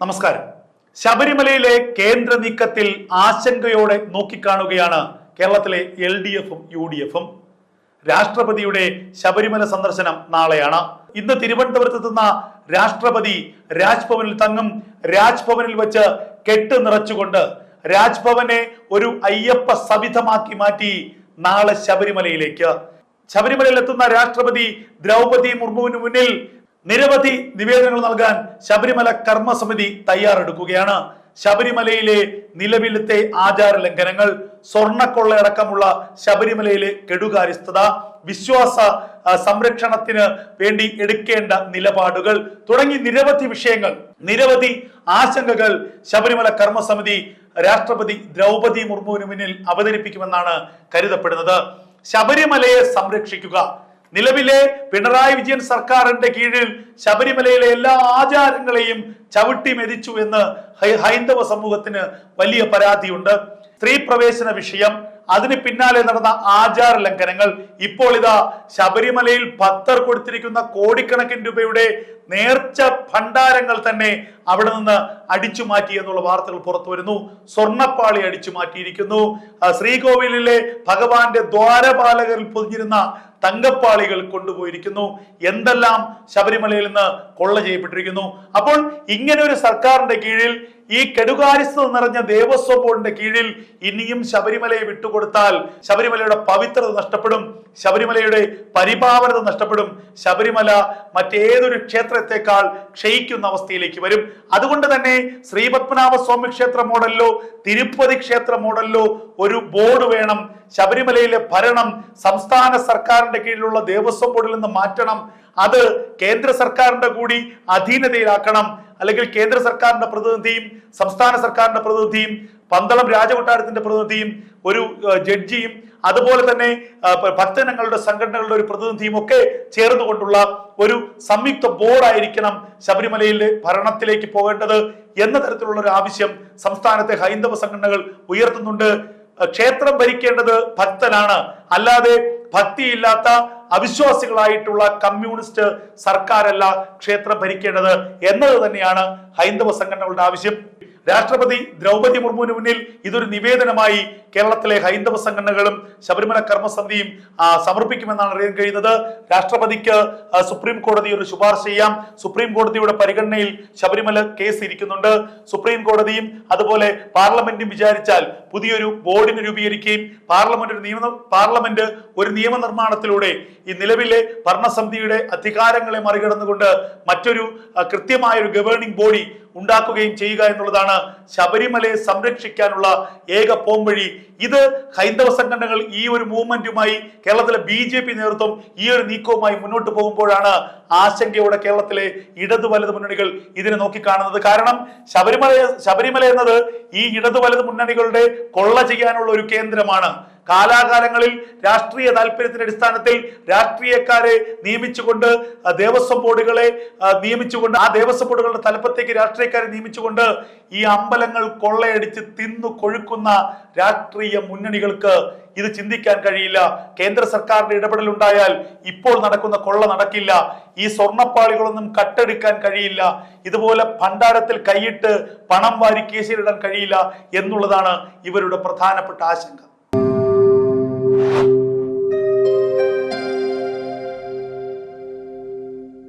നമസ്കാരം. ശബരിമലയിലെ കേന്ദ്ര നീക്കത്തിൽ ആശങ്കയോടെ നോക്കിക്കാണുകയാണ് കേരളത്തിലെ LDFും UDFും. രാഷ്ട്രപതിയുടെ ശബരിമല സന്ദർശനം നാളെയാണ്. ഇന്ന് തിരുവനന്തപുരത്തെത്തുന്ന രാഷ്ട്രപതി രാജ്ഭവനിൽ തങ്ങും. രാജ്ഭവനിൽ വെച്ച് കെട്ട് നിറച്ചുകൊണ്ട് രാജ്ഭവനെ ഒരു അയ്യപ്പ സവിധമാക്കി മാറ്റി നാളെ ശബരിമലയിലേക്ക്. ശബരിമലയിൽ എത്തുന്ന രാഷ്ട്രപതി ദ്രൗപദി മുർമുവിന് മുന്നിൽ നിരവധി നിവേദനങ്ങൾ നൽകാൻ ശബരിമല കർമ്മസമിതി തയ്യാറെടുക്കുകയാണ്. ശബരിമലയിലെ നിലവിലത്തെ ആചാര ലംഘനങ്ങൾ, സ്വർണ്ണക്കൊള്ളയടക്കമുള്ള ശബരിമലയിലെ കെടുകാര്യസ്ഥത, വിശ്വാസ സംരക്ഷണത്തിന് വേണ്ടി എടുക്കേണ്ട നിലപാടുകൾ തുടങ്ങി നിരവധി വിഷയങ്ങൾ, നിരവധി ആശങ്കകൾ ശബരിമല കർമ്മസമിതി രാഷ്ട്രപതി ദ്രൗപദി മുർമുവിന് മുന്നിൽ അവതരിപ്പിക്കുമെന്നാണ് കരുതപ്പെടുന്നത്. ശബരിമലയെ സംരക്ഷിക്കുക. നിലവിലെ പിണറായി വിജയൻ സർക്കാരിന്റെ കീഴിൽ ശബരിമലയിലെ എല്ലാ ആചാരങ്ങളെയും ചവിട്ടി മെതിച്ചു എന്ന് ഹൈന്ദവ സമൂഹത്തിന് വലിയ പരാതിയുണ്ട്. സ്ത്രീ പ്രവേശന വിഷയം, അതിന് പിന്നാലെ നടന്ന ആചാര ലംഘനങ്ങൾ, ഇപ്പോൾ ഇതാ ശബരിമലയിൽ ഭക്തർ കൊടുത്തിരിക്കുന്ന കോടിക്കണക്കിന് രൂപയുടെ നേർച്ച ഭണ്ഡാരങ്ങൾ തന്നെ അവിടെ നിന്ന് അടിച്ചു മാറ്റി എന്നുള്ള വാർത്തകൾ പുറത്തു വരുന്നു. സ്വർണ്ണപ്പാളി അടിച്ചു മാറ്റിയിരിക്കുന്നു. ശ്രീകോവിലിലെ ഭഗവാന്റെ ദ്വാരപാലകരിൽ പൊതിഞ്ഞിരുന്ന തങ്കപ്പാളികൾ കൊണ്ടുപോയിരിക്കുന്നു. എന്തെല്ലാം ശബരിമലയിൽ നിന്ന് കൊള്ള ചെയ്യപ്പെട്ടിരിക്കുന്നു. അപ്പോൾ ഇങ്ങനെ ഒരു സർക്കാരിന്റെ കീഴിൽ, ഈ കെടുകാര്യസ്ഥത നിറഞ്ഞ ദേവസ്വം ബോർഡിന്റെ കീഴിൽ ഇനിയും ശബരിമലയെ വിട്ടുകൊടുത്താൽ ശബരിമലയുടെ പവിത്രത നഷ്ടപ്പെടും, ശബരിമലയുടെ പരിപാവനത നഷ്ടപ്പെടും, ശബരിമല മറ്റേതൊരു ക്ഷേത്രത്തെക്കാൾ ക്ഷയിക്കുന്ന അവസ്ഥയിലേക്ക് വരും. അതുകൊണ്ട് തന്നെ ശ്രീപത്മനാഭ സ്വാമി ക്ഷേത്ര മോഡലിലോ തിരുപ്പതി ക്ഷേത്ര മോഡലിലോ ഒരു ബോർഡ് വേണം. ശബരിമലയിലെ ഭരണം സംസ്ഥാന സർക്കാരിന്റെ കീഴിലുള്ള ദേവസ്വം ബോർഡിൽ നിന്ന് മാറ്റണം. അത് കേന്ദ്ര സർക്കാരിന്റെ കൂടി അധീനതയിലാക്കണം. അല്ലെങ്കിൽ കേന്ദ്ര സർക്കാരിന്റെ പ്രതിനിധിയും സംസ്ഥാന സർക്കാരിന്റെ പ്രതിനിധിയും പന്തളം രാജകൊട്ടാരത്തിന്റെ പ്രതിനിധിയും ഒരു ജഡ്ജിയും അതുപോലെ തന്നെ ഭക്തജനങ്ങളുടെ സംഘടനകളുടെ ഒരു പ്രതിനിധിയും ഒക്കെ ചേർന്നുകൊണ്ടുള്ള ഒരു സംയുക്ത ബോർഡായിരിക്കണം ശബരിമലയിലെ ഭരണത്തിലേക്ക് പോകേണ്ടത് എന്ന തരത്തിലുള്ള ഒരു ആവശ്യം സംസ്ഥാനത്തെ ഹൈന്ദവ സംഘടനകൾ ഉയർത്തുന്നുണ്ട്. ക്ഷേത്രം ഭരിക്കേണ്ടത് ഭക്തനാണ്, അല്ലാതെ ഭക്തിയില്ലാത്ത അവിശ്വാസികളായിട്ടുള്ള കമ്മ്യൂണിസ്റ്റ് സർക്കാരല്ല ക്ഷേത്രം ഭരിക്കേണ്ടത് എന്നത് തന്നെയാണ് ഹൈന്ദവ സംഘടനകളുടെ ആവശ്യം. രാഷ്ട്രപതി ദ്രൗപദി മുർമുവിന് മുന്നിൽ ഇതൊരു നിവേദനമായി കേരളത്തിലെ ഹൈന്ദവ സംഘടനകളും ശബരിമല കർമ്മസമിതിയും സമർപ്പിക്കുമെന്നാണ് അറിയാൻ കഴിയുന്നത്. രാഷ്ട്രപതിക്ക് സുപ്രീം കോടതി ഒരു ശുപാർശ ചെയ്യാം. സുപ്രീം കോടതിയുടെ പരിഗണനയിൽ ശബരിമല കേസ് ഇരിക്കുന്നുണ്ട്. സുപ്രീം കോടതിയും അതുപോലെ പാർലമെന്റും വിചാരിച്ചാൽ പുതിയൊരു ബോർഡിന് രൂപീകരിക്കുകയും പാർലമെന്റ് ഒരു നിയമനിർമ്മാണത്തിലൂടെ ഈ നിലവിലെ ഭരണസമിതിയുടെ അധികാരങ്ങളെ മറികടന്നുകൊണ്ട് മറ്റൊരു കൃത്യമായ ഒരു ഗവേണിംഗ് ബോഡി ഉണ്ടാക്കുകയും ചെയ്യുക എന്നുള്ളതാണ് ശബരിമലയെ സംരക്ഷിക്കാനുള്ള ഏക പോംവഴി. ഇത് ഹൈന്ദവ സംഘടനകൾ ഈ ഒരു മൂവ്മെന്റുമായി, കേരളത്തിലെ BJP നേതൃത്വം ഈ ഒരു നീക്കവുമായി മുന്നോട്ട് പോകുമ്പോഴാണ് ആശങ്കയോടെ കേരളത്തിലെ ഇടതു വലത് മുന്നണികൾ ഇതിനെ നോക്കിക്കാണുന്നത്. കാരണം ശബരിമല എന്നത് ഈ ഇടതു വലത് മുന്നണികളുടെ കൊള്ള ചെയ്യാനുള്ള ഒരു കേന്ദ്രമാണ്. കാലാകാലങ്ങളിൽ രാഷ്ട്രീയ താല്പര്യത്തിന്റെ അടിസ്ഥാനത്തിൽ രാഷ്ട്രീയക്കാരെ നിയമിച്ചുകൊണ്ട് ദേവസ്വം ബോർഡുകളെ നിയമിച്ചുകൊണ്ട് ആ ദേവസ്വം ബോർഡുകളുടെ തലപ്പത്തേക്ക് രാഷ്ട്രീയക്കാരെ നിയമിച്ചുകൊണ്ട് ഈ അമ്പലങ്ങൾ കൊള്ളയടിച്ച് തിന്നു കൊഴുക്കുന്ന രാഷ്ട്രീയ മുന്നണികൾക്ക് ഇത് ചിന്തിക്കാൻ കഴിയില്ല. കേന്ദ്ര സർക്കാരിന്റെ ഇടപെടൽ ഉണ്ടായാൽ ഇപ്പോൾ നടക്കുന്ന കൊള്ള നടക്കില്ല. ഈ സ്വർണ്ണപ്പാളികളൊന്നും കട്ടെടുക്കാൻ കഴിയില്ല. ഇതുപോലെ ഭണ്ഡാരത്തിൽ കൈയിട്ട് പണം വാരി കേസിലിടാൻ കഴിയില്ല എന്നുള്ളതാണ് ഇവരുടെ പ്രധാനപ്പെട്ട ആശങ്ക.